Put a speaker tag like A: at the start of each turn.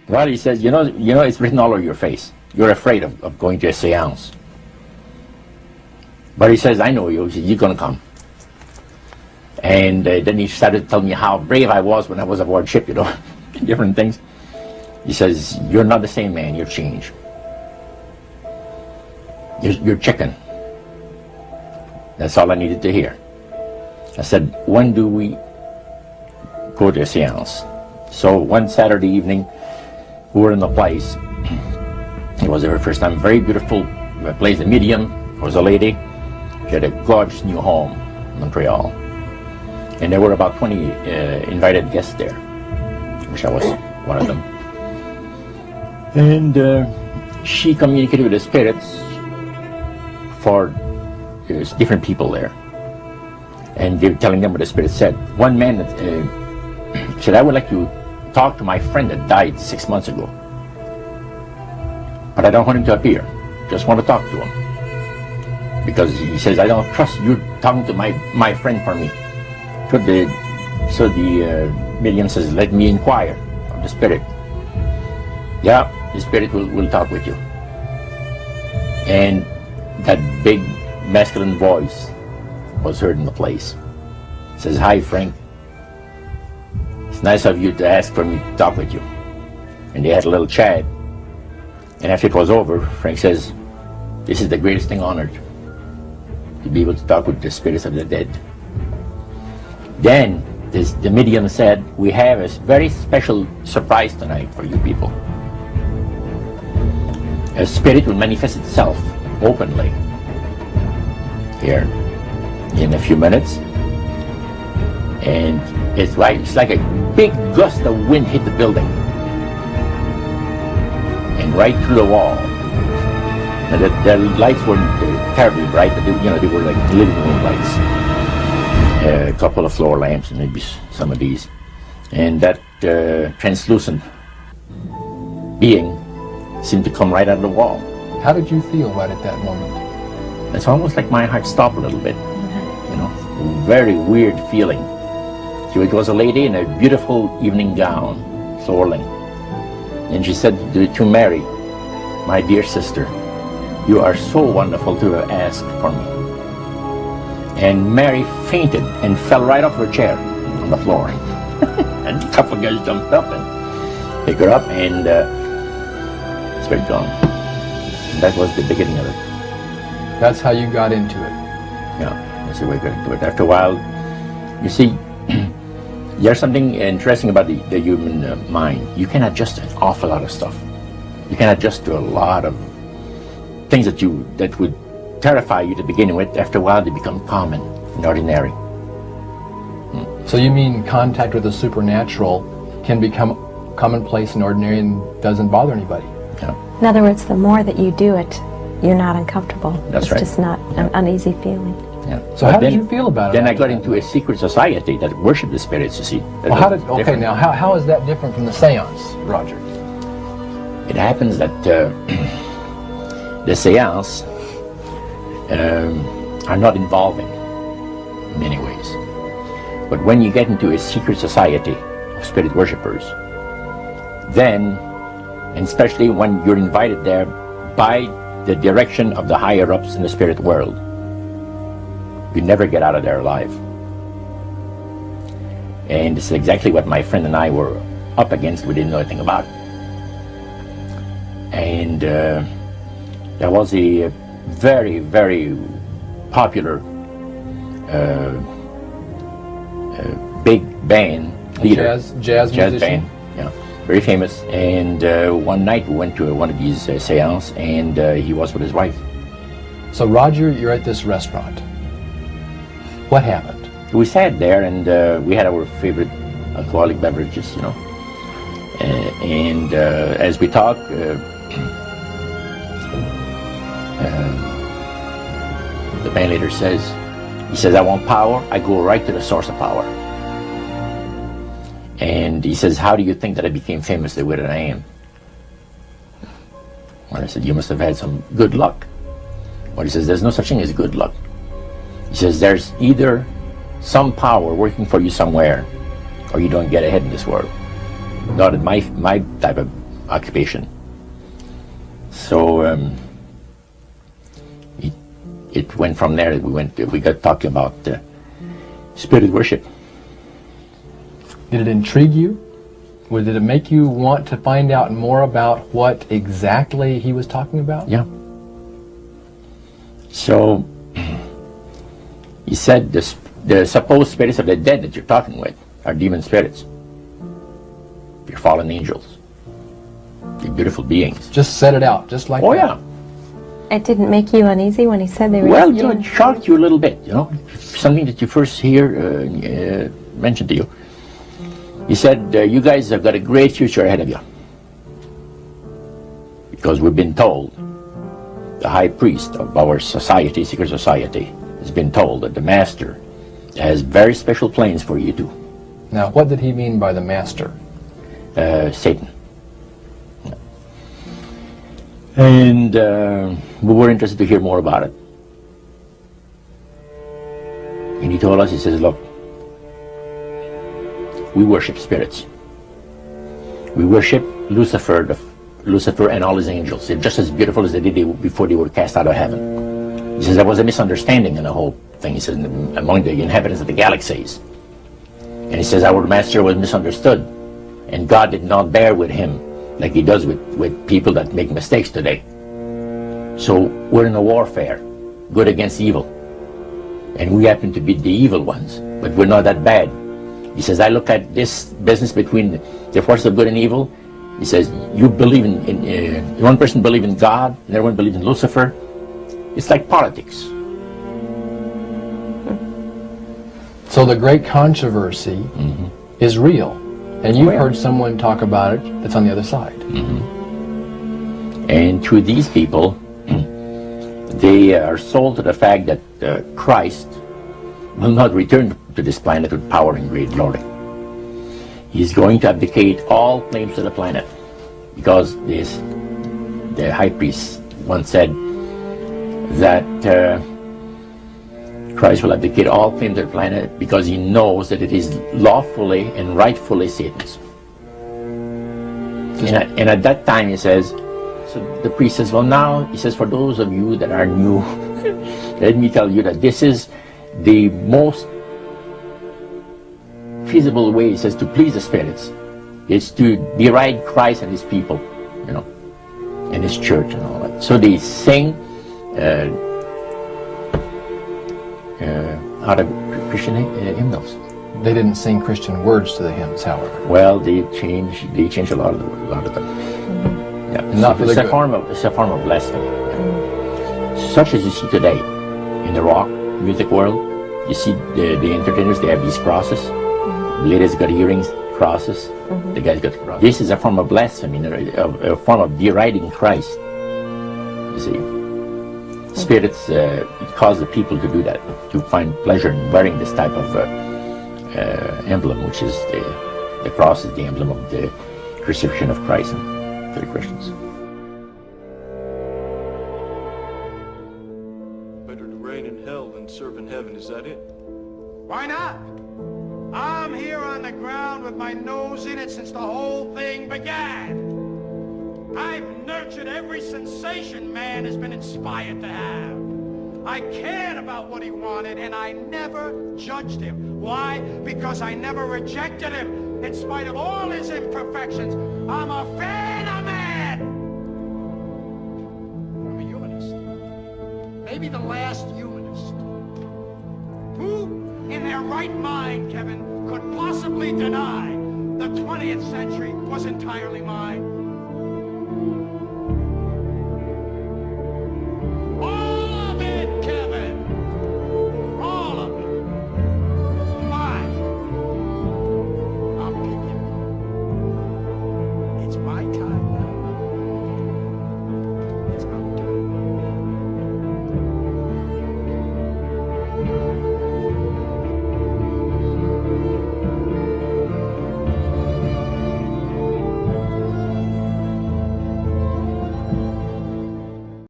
A: Well, he says, you know, it's written all over your face. You're afraid of going to a seance. But he says, I know you. He says, you're going to come. And then he started telling me how brave I was when I was aboard ship, you know, different things. He says, you're not the same man, you're changed. You're chicken. That's all I needed to hear. I said, when do we go to a seance? So one Saturday evening, we were in the place. It was our first time. Very beautiful place. The medium was a lady. She had a gorgeous new home in Montreal. And there were about 20 invited guests there, which I was one of them. And she communicated with the spirits for different people there. And they were telling them what the spirit said. One man said, I would like to talk to my friend that died 6 months ago. But I don't want him to appear. Just want to talk to him. Because he says, I don't trust you talking to my friend for me. So the medium says, let me inquire of the spirit. Yeah, the spirit will talk with you. And that big masculine voice was heard in the place. It says, hi Frank. It's nice of you to ask for me to talk with you. And they had a little chat. And after it was over, Frank says, this is the greatest thing on earth, to be able to talk with the spirits of the dead. Then the medium said, we have a very special surprise tonight for you people. A spirit will manifest itself openly here in a few minutes. And it's like a big gust of wind hit the building. And right through the wall. Now the lights weren't terribly bright, but they were like living room lights. A couple of floor lamps and maybe some of these. And that translucent being seemed to come right out of the wall.
B: How did you feel right at that moment?
A: It's almost like my heart stopped a little bit. You know, very weird feeling. So it was a lady in a beautiful evening gown, swirling. And she said to Mary, my dear sister, you are so wonderful to have asked for me. And Mary fainted and fell right off her chair on the floor. And a couple of guys jumped up and picked her up, and it's very gone. And that was the beginning of it.
B: That's how you got into it.
A: Yeah, that's the way I got into it. After a while, you see, there's something interesting about the human mind. You can adjust to an awful lot of stuff. You can adjust to a lot of things that would terrify you to begin with. After a while, they become common and ordinary.
B: So you mean contact with the supernatural can become commonplace and ordinary and doesn't bother anybody?
A: Yeah.
C: In other words, the more that you do it, you're not uncomfortable.
A: That's right.
C: It's just not an uneasy feeling.
A: Yeah.
B: So how did you feel about it?
A: Then I got into a secret society that worshipped the spirits, you see.
B: Well, how is that different from the seance, Roger?
A: It happens that the seance are not involving in many ways. But when you get into a secret society of spirit worshippers, then, and especially when you're invited there by the direction of the higher-ups in the spirit world, you never get out of there alive. And this is exactly what my friend and I were up against. We didn't know anything about. And there was a very, very popular big band leader.
B: Jazz musician?
A: Band, yeah, very famous. And one night we went to one of these seances, and he was with his wife.
B: So Roger, you're at this restaurant. What happened?
A: We sat there, and we had our favorite alcoholic beverages, you know. And as we talked, the band leader says, I want power. I go right to the source of power. And he says, how do you think that I became famous the way that I am? Well, I said, you must have had some good luck. Well, he says, there's no such thing as good luck. He says, there's either some power working for you somewhere, or you don't get ahead in this world. Not in my type of occupation. So it went from there. We got talking about spirit worship.
B: Did it intrigue you? Or did it make you want to find out more about what exactly he was talking about?
A: Yeah. So he said the supposed spirits of the dead that you're talking with are demon spirits. They're fallen angels. They're beautiful beings.
B: Just set it out, just like
A: Oh,
B: that.
A: yeah.
C: It didn't make you uneasy when he said they were
A: Well,
C: just
A: it shocked you a little bit, something that you first hear mentioned to you. He said, you guys have got a great future ahead of you. Because we've been told, the high priest of our society, secret society, has been told that the master has very special plans for you too.
B: Now, what did he mean by the master?
A: Satan. And we were interested to hear more about it. And he told us, he says, look, we worship spirits. We worship Lucifer and all his angels. They're just as beautiful as they did before they were cast out of heaven. He says there was a misunderstanding in the whole thing. He says among the inhabitants of the galaxies. And he says our master was misunderstood. And God did not bear with him like he does with people that make mistakes today. So we're in a warfare, good against evil. And we happen to be the evil ones, but we're not that bad. He says, I look at this business between the forces of good and evil. He says, you believe in one person believes in God, and everyone believes in Lucifer. It's like politics.
B: So the great controversy is real. And you've heard someone talk about it that's on the other side.
A: And to these people, they are sold to the fact that Christ will not return to this planet with power and great glory. He's going to abdicate all claims to the planet, because the high priest once said that Christ will abdicate all claims to the planet because he knows that it is lawfully and rightfully Satan's. And at that time he says, so the priest says, well now, he says, for those of you that are new, let me tell you that this is the most feasible way, he says, to please the spirits. It's to deride Christ and his people, and his church and all that. So they sing out of Christian hymnals.
B: They didn't sing Christian words to the hymns, however.
A: Well, they changed a lot of them. Yeah,
B: not for the good.
A: It's a form of blasphemy. Such as you see today in the rock music world. You see the entertainers, they have these crosses. The ladies got earrings, crosses. The guys got crosses. This is a form of blasphemy, a form of deriding Christ. You see, spirits cause the people to do that, to find pleasure in wearing this type of emblem, which is the cross is the emblem of the crucifixion of Christ for the Christians.
D: Better to reign in hell than serve in heaven, is that it?
E: Why not? I'm here on the ground with my nose in it since the whole thing began. I've nurtured every sensation man has been inspired to have. I cared about what he wanted, and I never judged him. Why? Because I never rejected him. In spite of all his imperfections, I'm a fan of man. I'm a humanist. Maybe the last humanist. Who in their right mind, Kevin, could possibly deny the 20th century was entirely mine?